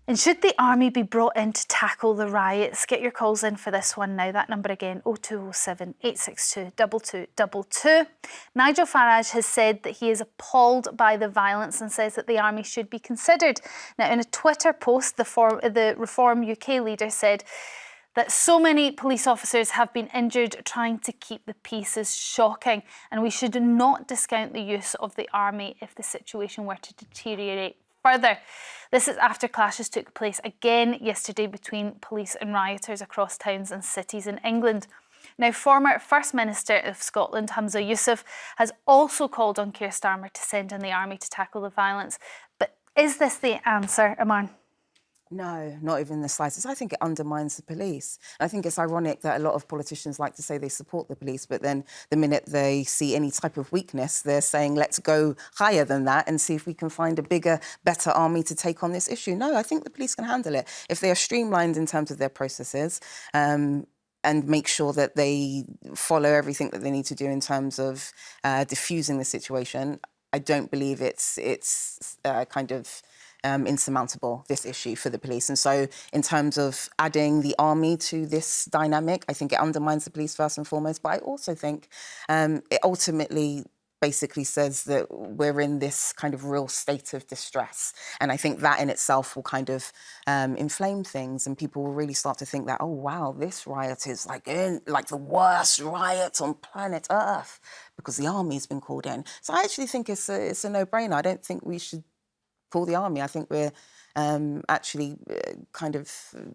And should the army be brought in to tackle the riots? Get your calls in for this one now. That number again, 0207 862 2222. Nigel Farage has said that he is appalled by the violence and says that the army should be considered. Now, in a Twitter post, the Reform UK leader said that so many police officers have been injured trying to keep the peace is shocking, and we should not discount the use of the army if the situation were to deteriorate further. This is after clashes took place again yesterday between police and rioters across towns and cities in England. Now, former First Minister of Scotland, Humza Yousaf, has also called on Keir Starmer to send in the army to tackle the violence. But is this the answer, Imarn? No, not even the slightest. I think it undermines the police. I think it's ironic that a lot of politicians like to say they support the police, but then the minute they see any type of weakness, they're saying, let's go higher than that and see if we can find a bigger, better army to take on this issue. No, I think the police can handle it. If they are streamlined in terms of their processes, and make sure that they follow everything that they need to do in terms of diffusing the situation, I don't believe it's insurmountable, this issue for the police. And so in terms of adding the army to this dynamic, I think it undermines the police first and foremost. But I also think it ultimately basically says that we're in this kind of real state of distress. And I think that in itself will kind of inflame things, and people will really start to think that, oh, wow, this riot is like the worst riot on planet Earth because the army's been called in. So I actually think it's a no-brainer. I don't think we should call the army. I think we're actually kind of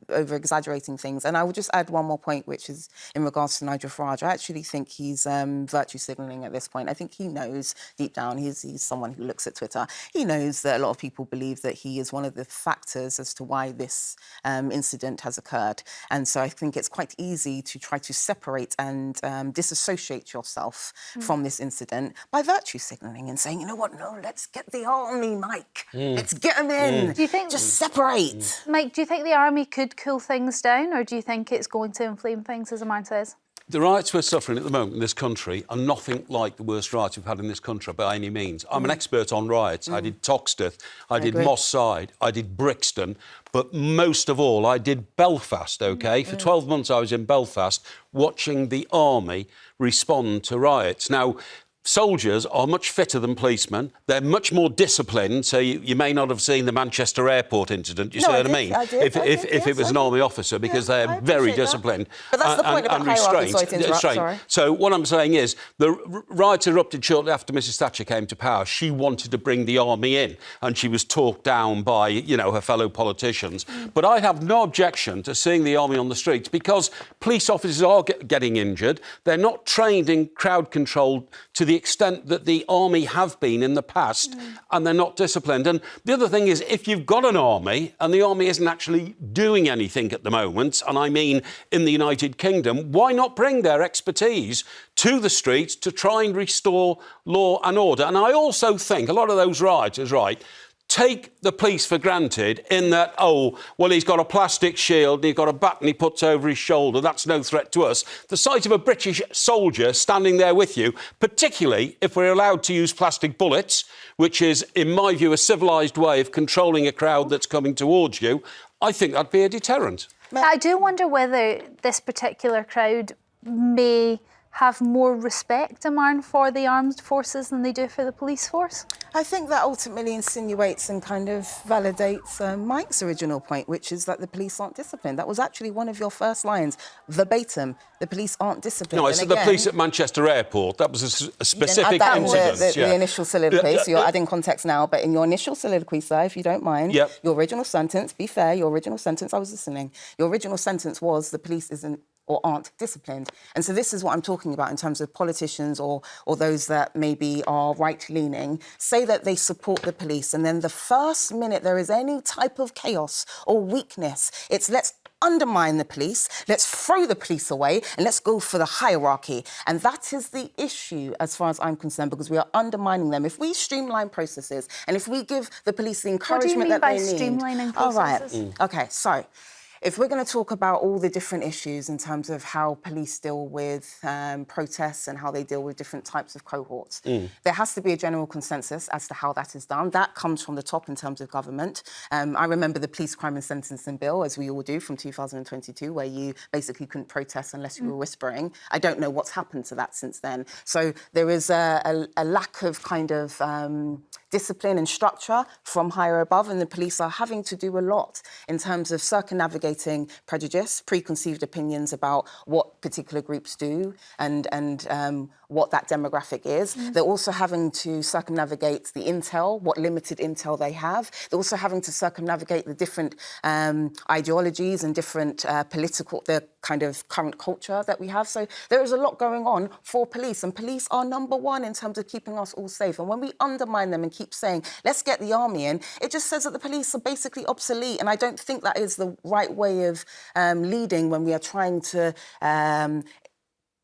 over-exaggerating things. And I will just add one more point, which is in regards to Nigel Farage. I actually think he's virtue signalling at this point. I think he knows deep down, he's someone who looks at Twitter, he knows that a lot of people believe that he is one of the factors as to why this incident has occurred. And so I think it's quite easy to try to separate and disassociate yourself from this incident by virtue signalling and saying, you know what, no, let's get the army, Mike. Let's get them in. Do you think just separate? Mike, do you think the army could cool things down, or do you think it's going to inflame things, as Imarn says? The riots we're suffering at the moment in this country are nothing like the worst riots we've had in this country by any means. I'm an expert on riots. I did Toxteth, I did Moss Side, I did Brixton, but most of all, I did Belfast, OK? For 12 months I was in Belfast watching the army respond to riots. Now, soldiers are much fitter than policemen. They're much more disciplined. So you may not have seen the Manchester airport incident. You see what I mean? If it was an army officer, because they're very disciplined. But that's the point about hierarchy. Sorry to interrupt, sorry. So what I'm saying is the riots erupted shortly after Mrs Thatcher came to power. She wanted to bring the army in, and she was talked down by, you know, her fellow politicians. But I have no objection to seeing the army on the streets, because police officers are getting injured. They're not trained in crowd control to the extent that the army have been in the past, and they're not disciplined. And the other thing is, if you've got an army and the army isn't actually doing anything at the moment, and I mean in the United Kingdom, why not bring their expertise to the streets to try and restore law and order? And I also think a lot of those rioters, right, take the police for granted in that, oh, well, he's got a plastic shield and he's got a baton he puts over his shoulder. That's no threat to us. The sight of a British soldier standing there with you, particularly if we're allowed to use plastic bullets, which is, in my view, a civilised way of controlling a crowd that's coming towards you, I think that'd be a deterrent. I do wonder whether this particular crowd may have more respect, Imarn, for the armed forces than they do for the police force? I think that ultimately insinuates and kind of validates Mike's original point, which is that the police aren't disciplined. That was actually one of your first lines, verbatim. The police aren't disciplined. No, I said the police at Manchester Airport. That was a specific incident. The initial soliloquy, so you're adding context now, but in your initial soliloquy, sir, if you don't mind, your original sentence, be fair, your original sentence, I was listening, your original sentence was the police isn't or aren't disciplined. And so this is what I'm talking about in terms of politicians or those that maybe are right-leaning, say that they support the police, and then the first minute there is any type of chaos or weakness, it's let's undermine the police, let's throw the police away, and let's go for the hierarchy. And that is the issue as far as I'm concerned, because we are undermining them. If we streamline processes and if we give the police the encouragement that they need... What do you mean by streamlining processes? All right. OK, so If we're going to talk about all the different issues in terms of how police deal with protests and how they deal with different types of cohorts, there has to be a general consensus as to how that is done. That comes from the top in terms of government. I remember the Police Crime and Sentencing Bill, as we all do, from 2022, where you basically couldn't protest unless you were whispering. I don't know what's happened to that since then. So there is a lack of kind of discipline and structure from higher above, and the police are having to do a lot in terms of circumnavigating prejudice, preconceived opinions about what particular groups do and what that demographic is. They're also having to circumnavigate the intel, what limited intel they have. They're also having to circumnavigate the different ideologies and different the kind of current culture that we have. So there is a lot going on for police, and police are number one in terms of keeping us all safe. And when we undermine them and keep saying, let's get the army in, it just says that the police are basically obsolete. And I don't think that is the right way of leading when we are trying to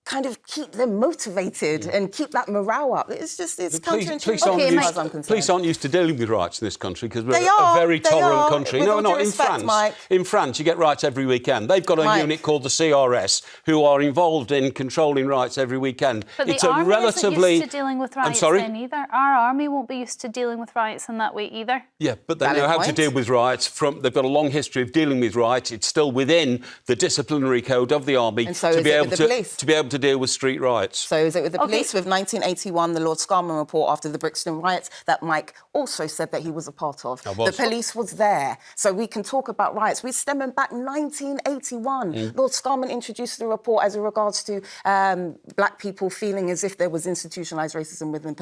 kind of keep them motivated and keep that morale up. It's counterintuitive. Police aren't used to dealing with riots in this country because we're a very tolerant country. No, not in respect, France. Mike. In France, you get riots every weekend. They've got a unit called the CRS who are involved in controlling riots every weekend. But it's the army relatively isn't used to dealing with riots then either. Our army won't be used to dealing with riots in that way either. Yeah, but they know how to deal with riots. They've got a long history of dealing with riots. It's still within the disciplinary code of the army to be able to deal with street riots. So is it with the police? With 1981, the Lord Starmer report after the Brixton riots that Mike also said that he was a part of. The police was there. So we can talk about riots. We're stemming back 1981. Lord Starmer introduced the report as regards to black people feeling as if there was institutionalised racism within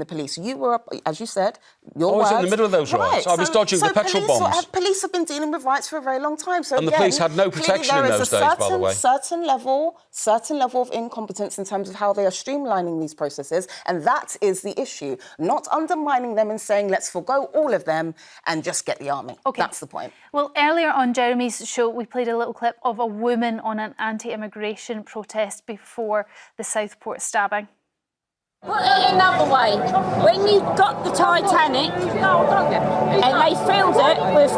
the police. You were, as you said, I was in the middle of those riots. I was dodging the petrol bombs. Police have been dealing with riots for a very long time. So and the police had no protection in those days, by the way. Certain level of incompetence in terms of how they are streamlining these processes, and that is the issue. Not undermining them and saying, let's forgo all of them and just get the army. That's the point. Well, earlier on Jeremy's show, we played a little clip of a woman on an anti-immigration protest before the Southport stabbing. Put it another way, when you got the Titanic and they filled it with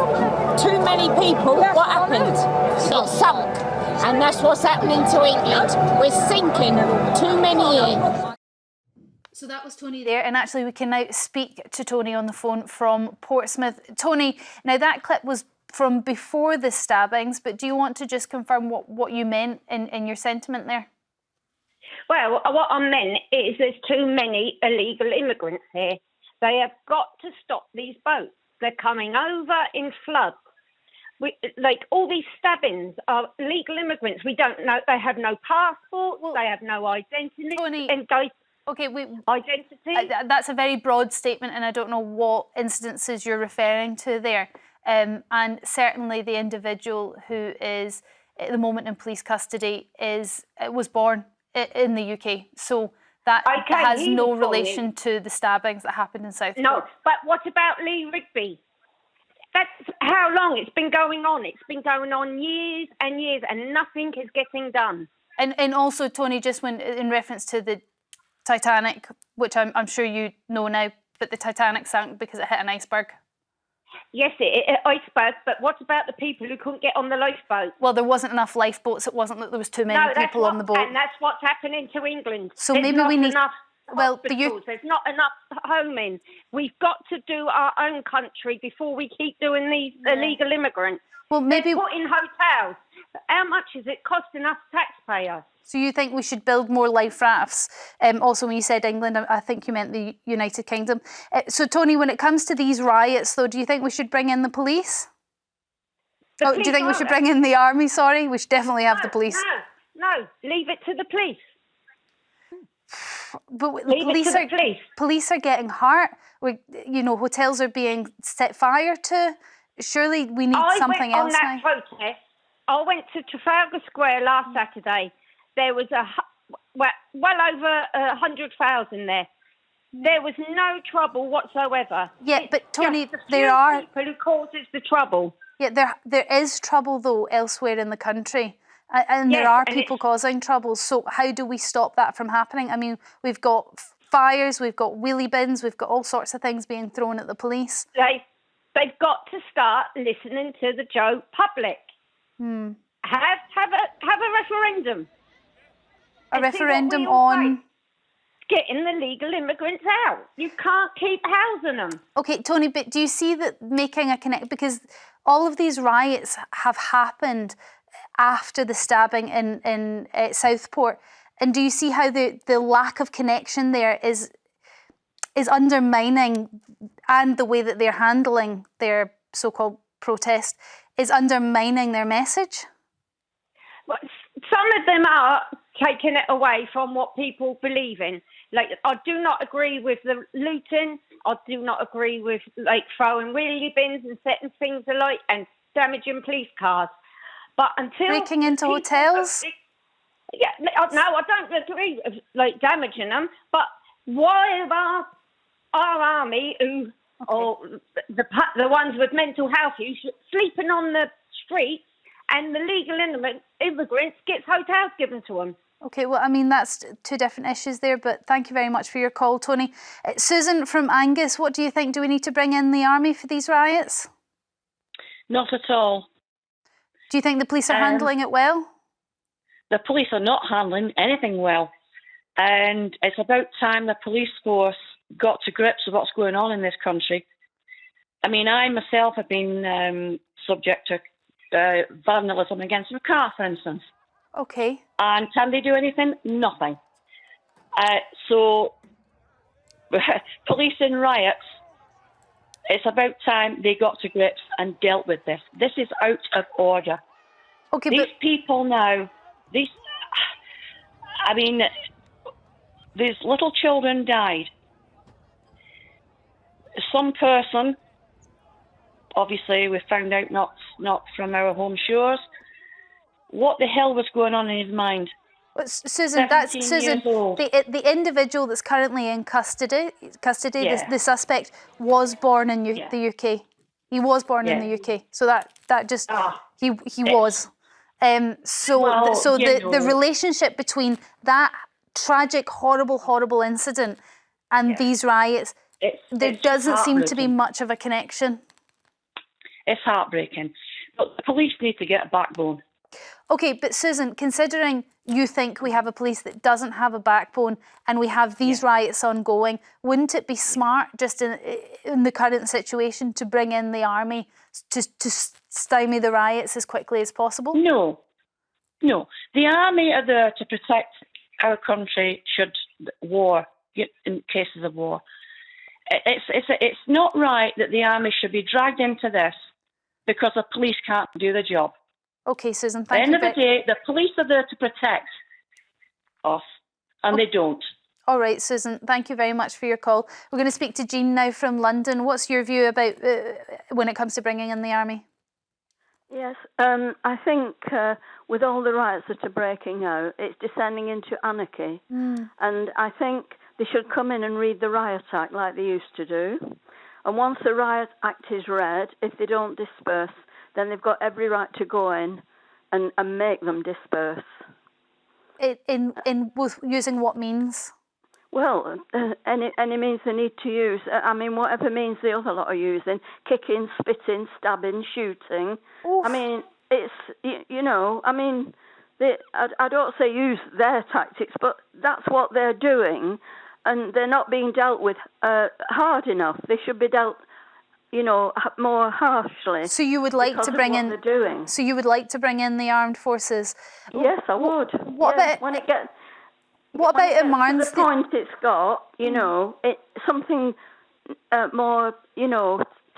too many people, what happened? It sunk. And that's what's happening to England. We're sinking too many in. So that was Tony there, and actually we can now speak to Tony on the phone from Portsmouth. Tony, now that clip was from before the stabbings, but do you want to just confirm what you meant in your sentiment there? Well, what I meant is there's too many illegal immigrants here. They have got to stop these boats. They're coming over in floods. Like all these stabbings are legal immigrants. We don't know. They have no passports. They have no identity. Tony, identity. That's a very broad statement, and I don't know what incidences you're referring to there. And certainly, the individual who is at the moment in police custody was born in the UK, so that has no relation to the stabbings that happened in Southport. No, but what about Lee Rigby? That's how long it's been going on. It's been going on years and years, and nothing is getting done. And also, Tony, just in reference to the Titanic, which I'm sure you know now, but the Titanic sank because it hit an iceberg. Yes, it iceberg, but what about the people who couldn't get on the lifeboat? Well, there wasn't enough lifeboats. It wasn't that there was too many people on the boat. And that's what's happening to England. So maybe we need... There's not enough homing. We've got to do our own country before we keep doing these illegal immigrants. Well, maybe they're put in hotels. How much is it costing us taxpayers? So you think we should build more life rafts? Also, when you said England, I think you meant the United Kingdom. So, Tony, when it comes to these riots, though, do you think we should bring in the police? Do you think we should bring in the army? Sorry, we should definitely have the police. No, leave it to the police. But police are getting hurt. Hotels are being set fire to. Surely we need something else now. I went on that protest. I went to Trafalgar Square last Saturday. There was well over 100,000 there. There was no trouble whatsoever. Yeah, but Tony, there are people who causes the trouble. Yeah, there is trouble though elsewhere in the country. And there are people causing trouble. So how do we stop that from happening? I mean, we've got fires, we've got wheelie bins, we've got all sorts of things being thrown at the police. They've got to start listening to the Joe public. Have a referendum. A And see what referendum we all on... say. Getting the legal immigrants out. You can't keep housing them. Okay, Tony, but do you see that making a connect, because all of these riots have happened after the stabbing in Southport, and do you see how the lack of connection there is undermining, and the way that they're handling their so-called protest is undermining their message? Well, some of them are taking it away from what people believe in. Like, I do not agree with the looting. I do not agree with, like, throwing wheelie bins and setting things alight and damaging police cars. But until... Breaking into hotels? Yeah, no, I don't agree with, like, damaging them. But why are our army, who, or the ones with mental health issues, sleeping on the streets, and the legal immigrants gets hotels given to them? Okay, well, I mean, that's two different issues there, but thank you very much for your call, Tony. Susan from Angus, what do you think? Do we need to bring in the army for these riots? Not at all. Do you think the police are handling it well? The police are not handling anything well. And it's about time the police force got to grips with what's going on in this country. I mean, I myself have been subject to vandalism against my car, for instance. Okay. And can they do anything? Nothing. So, police in riots, it's about time they got to grips and dealt with this. This is out of order. Okay, These people now, these little children died. Some person, obviously we found out not from our home shores, what the hell was going on in his mind? Susan, the individual that's currently in custody, Yeah. the suspect was born in the UK. He was born in the UK, so that just he was. The relationship between that tragic, horrible incident and these riots, there doesn't seem to be much of a connection. It's heartbreaking, but the police need to get a backbone. Okay, but Susan, considering you think we have a police that doesn't have a backbone and we have these riots ongoing, wouldn't it be smart, just in the current situation, to bring in the army to stymie the riots as quickly as possible? No. The army are there to protect our country should war, in cases of war. It's not right that the army should be dragged into this because the police can't do the job. Okay, Susan, At the end of the day, the police are there to protect us, and they don't. All right, Susan, thank you very much for your call. We're going to speak to Jean now from London. What's your view about when it comes to bringing in the army? Yes, I think with all the riots that are breaking out, it's descending into anarchy. And I think they should come in and read the Riot Act like they used to do. And once the Riot Act is read, if they don't disperse, then they've got every right to go in and make them disperse. Using what means? Well, any means they need to use. I mean, whatever means the other lot are using, kicking, spitting, stabbing, shooting. Oof. I mean, it's, I don't say use their tactics, but that's what they're doing, and they're not being dealt with hard enough. They should be dealt, more harshly. So you would like to bring in? So you would like to bring in the armed forces? Yes, I would. What about when it gets? What about Imarn's? The point it's got, something more,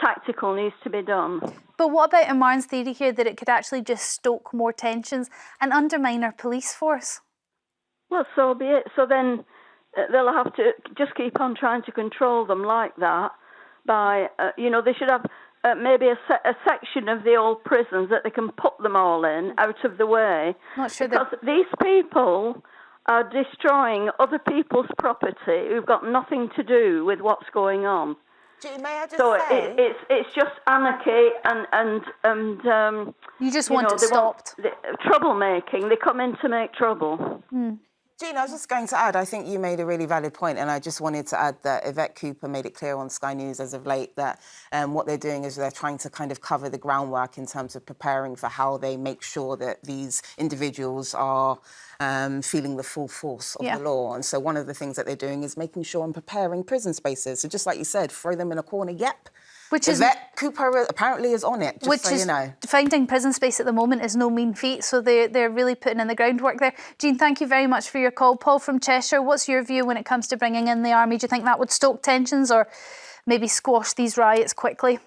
tactical needs to be done. But what about Imarn's theory here that it could actually just stoke more tensions and undermine our police force? Well, so be it. So then they'll have to just keep on trying to control them like that by, they should have maybe a section of the old prisons that they can put them all in, out of the way. Not sure because these people are destroying other people's property who've got nothing to do with what's going on. May I just so say? It's just anarchy and you just want it stopped. Troublemaking. They come in to make trouble. Gina, I was just going to add, I think you made a really valid point, and I just wanted to add that Yvette Cooper made it clear on Sky News as of late that what they're doing is they're trying to kind of cover the groundwork in terms of preparing for how they make sure that these individuals are feeling the full force of the law. And so one of the things that they're doing is making sure and preparing prison spaces. So just like you said, throw them in a corner, yep. Which is Yvette Cooper apparently is on it, just so you know. Finding prison space at the moment is no mean feat, so they're really putting in the groundwork there. Jean, thank you very much for your call. Paul from Cheshire, what's your view when it comes to bringing in the army? Do you think that would stoke tensions or maybe squash these riots quickly?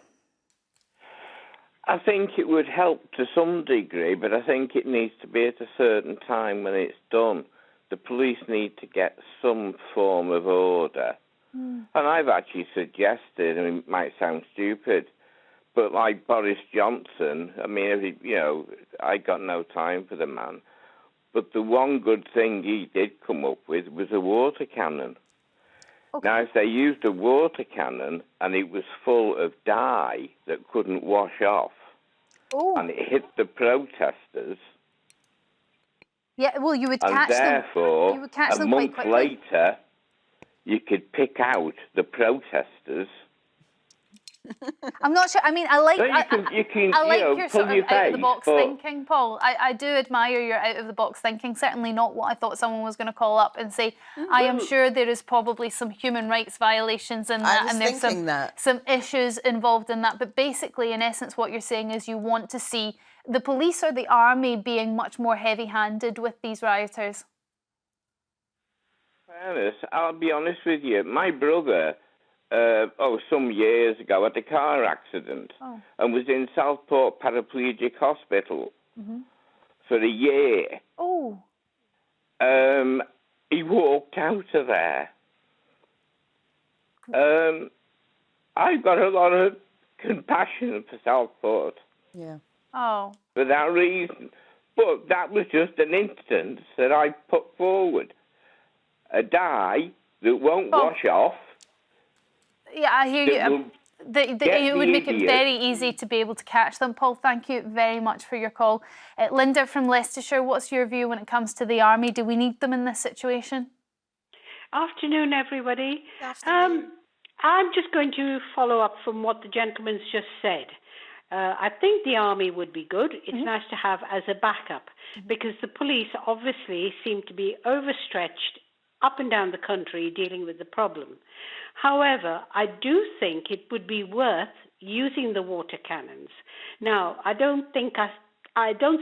I think it would help to some degree, but I think it needs to be at a certain time when it's done. The police need to get some form of order. And I've actually suggested, I mean, it might sound stupid, but like Boris Johnson, I mean, you know, I got no time for the man. But the one good thing he did come up with was a water cannon. Okay. Now, if they used a water cannon and it was full of dye that couldn't wash off, and it hit the protesters, yeah, well, you would catch them. Therefore, you would catch them a month quite quickly. later, you could pick out the protesters. I'm not sure. I mean, I like. So you can I like you know, your pull sort your of out of the box face, thinking, Paul. I do admire your out of the box thinking. Certainly not what I thought someone was going to call up and say. I am sure there is probably some human rights violations in that, and there's some issues involved in that. But basically, in essence, what you're saying is you want to see the police or the army being much more heavy-handed with these rioters. Fairness, I'll be honest with you. My brother, some years ago, had a car accident and was in Southport Paraplegic Hospital for a year. He walked out of there. I've got a lot of compassion for Southport. Yeah. For that reason. But that was just an instance that I put forward. A dye that won't wash off. Yeah, I hear you. It would make it very easy to be able to catch them. Paul, thank you very much for your call. Linda from Leicestershire, what's your view when it comes to the army? Do we need them in this situation? Afternoon, everybody. I'm just going to follow up from what the gentleman's just said. I think the army would be good. It's nice to have as a backup because the police obviously seem to be overstretched up and down the country dealing with the problem. However, I do think it would be worth using the water cannons. Now, I don't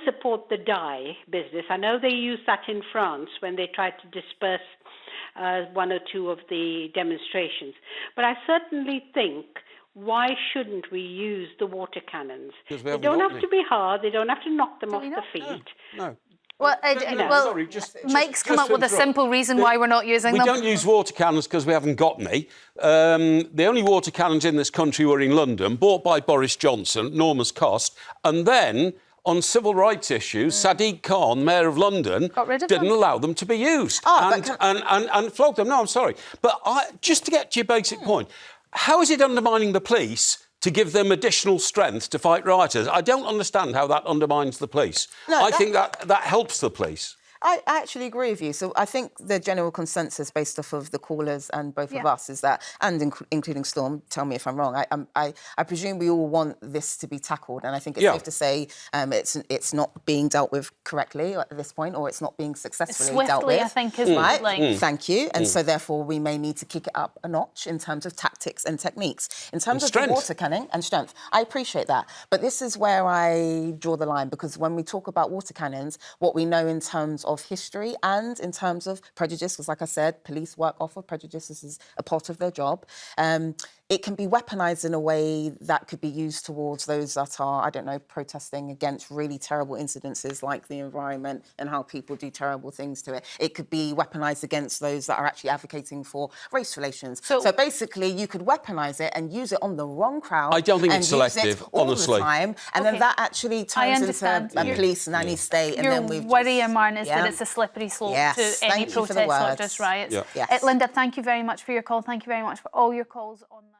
support the dye business. I know they used that in France when they tried to disperse one or two of the demonstrations. But I certainly think, why shouldn't we use the water cannons? They don't have to be hard. They don't have to knock them off the feet. No. Well, Mike's come up with a simple reason why we're not using them. We don't use water cannons because we haven't got any. The only water cannons in this country were in London, bought by Boris Johnson, enormous cost. And then, on civil rights issues, Sadiq Khan, Mayor of London, didn't allow them to be used and flogged them. No, I'm sorry. But just to get to your basic point, how is it undermining the police to give them additional strength to fight rioters? I don't understand how that undermines the police. No, I think that helps the police. I actually agree with you. So I think the general consensus based off of the callers and both of us is that, and including Storm, tell me if I'm wrong, I presume we all want this to be tackled, and I think it's safe to say it's not being dealt with correctly at this point, or it's not being successfully dealt with. I think, is right. Thank you. And so therefore we may need to kick it up a notch in terms of tactics and techniques. In terms of the water cannon and strength, I appreciate that. But this is where I draw the line, because when we talk about water cannons, what we know in terms of history and in terms of prejudice, because like I said, police work off of prejudice. This is a part of their job. It can be weaponised in a way that could be used towards those that are, I don't know, protesting against really terrible incidences like the environment and how people do terrible things to it. It could be weaponised against those that are actually advocating for race relations. So basically, you could weaponise it and use it on the wrong crowd. I don't think it's selective, honestly. The time, and then that actually turns into a police nanny state. And then we've worry, Imarn, is that it's a slippery slope to any protest, not just riots. Linda, thank you very much for your call. Thank you very much for all your calls on that.